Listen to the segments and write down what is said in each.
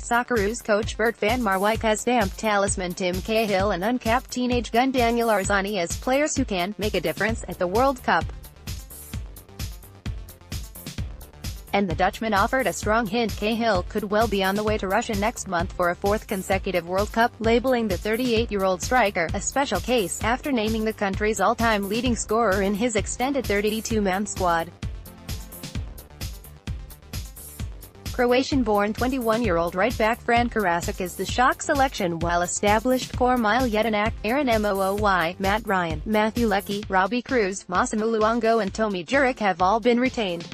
Socceroos coach Bert van Marwijk has stamped talisman Tim Cahill and uncapped teenage gun Daniel Arzani as players who can make a difference at the World Cup. And the Dutchman offered a strong hint Cahill could well be on the way to Russia next month for a fourth consecutive World Cup, labeling the 38-year-old striker a special case, after naming the country's all-time leading scorer in his extended 32-man squad. Croatian-born 21-year-old right-back Fran Karacic is the shock selection, while established core Mile Jedinak, Aaron Mooy, Matt Ryan, Matthew Leckie, Robbie Cruz, Massimo Luongo and Tomi Juric have all been retained.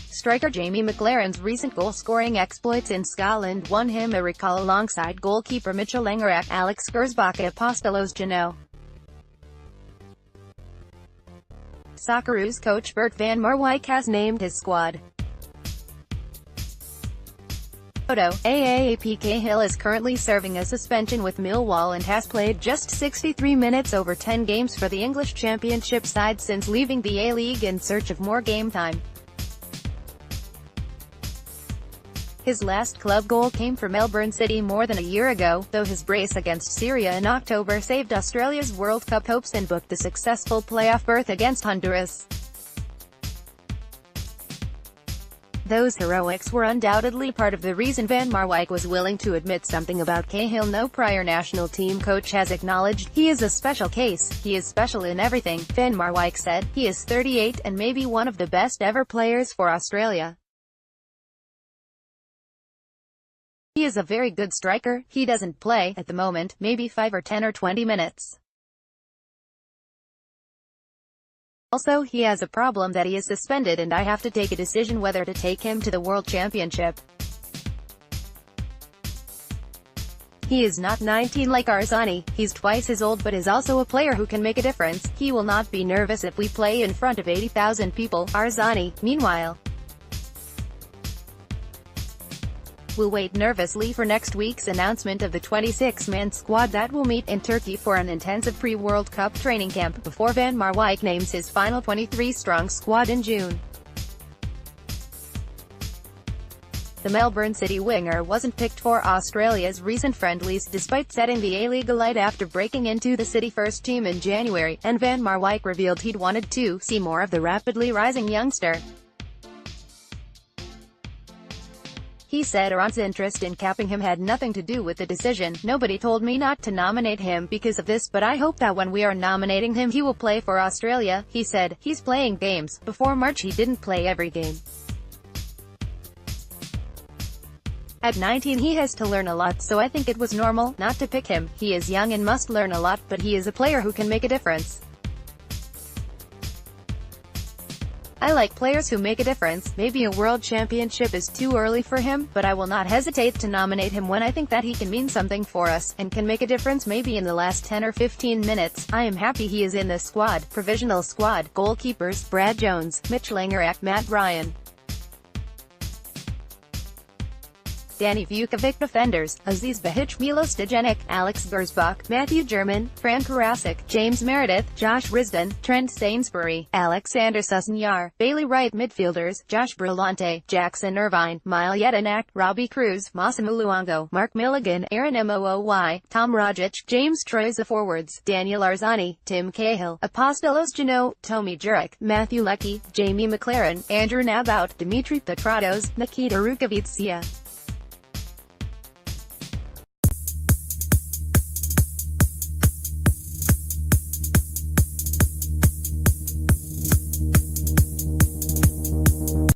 Striker Jamie McLaren's recent goal-scoring exploits in Scotland won him a recall alongside goalkeeper Mitchell Langerak, Alex Gersbach at Apostolos Genoa. Socceroos coach Bert van Marwijk has named his squad. Photo: AAP Cahill is currently serving a suspension with Millwall and has played just 63 minutes over 10 games for the English Championship side since leaving the A-League in search of more game time. His last club goal came for Melbourne City more than a year ago, though his brace against Syria in October saved Australia's World Cup hopes and booked the successful playoff berth against Honduras. Those heroics were undoubtedly part of the reason Van Marwijk was willing to admit something about Cahill no prior national team coach has acknowledged. He is a special case, he is special in everything, Van Marwijk said. He is 38 and maybe one of the best ever players for Australia. He is a very good striker. He doesn't play, at the moment, maybe 5 or 10 or 20 minutes. Also, he has a problem that he is suspended and I have to take a decision whether to take him to the World Championship. He is not 19 like Arzani, he's twice as old but is also a player who can make a difference. He will not be nervous if we play in front of 80,000 people, Arzani, meanwhile, will wait nervously for next week's announcement of the 26-man squad that will meet in Turkey for an intensive pre-World Cup training camp, before Van Marwijk names his final 23-strong squad in June. The Melbourne City winger wasn't picked for Australia's recent friendlies, despite setting the A-League alight after breaking into the City first team in January, and Van Marwijk revealed he'd wanted to see more of the rapidly rising youngster. He said Iran's interest in capping him had nothing to do with the decision. Nobody told me not to nominate him because of this, but I hope that when we are nominating him he will play for Australia, he said. He's playing games. Before March he didn't play every game. At 19 he has to learn a lot, so I think it was normal not to pick him. He is young and must learn a lot, but he is a player who can make a difference. I like players who make a difference. Maybe a world championship is too early for him, but I will not hesitate to nominate him when I think that he can mean something for us, and can make a difference maybe in the last 10 or 15 minutes. I am happy he is in the squad. Provisional squad. Goalkeepers: Brad Jones, Mitch Langerak, Matt Ryan, Danny Vukovic. Defenders: Aziz Bahic, Milo Stojanek, Alex Gersbach, Matthew German, Fran Karacic, James Meredith, Josh Risdon, Trent Sainsbury, Alexander Susanyar, Bailey Wright. Midfielders: Josh Brillante, Jackson Irvine, Mile Jedinak, Robbie Cruz, Massimo Luongo, Mark Milligan, Aaron Mooy, Tom Rogic, James Troyes. Forwards: Daniel Arzani, Tim Cahill, Apostolos Genoa, Tomi Juric, Matthew Leckie, Jamie McLaren, Andrew Nabout, Dimitri Petratos, Nikita Rukavitsia.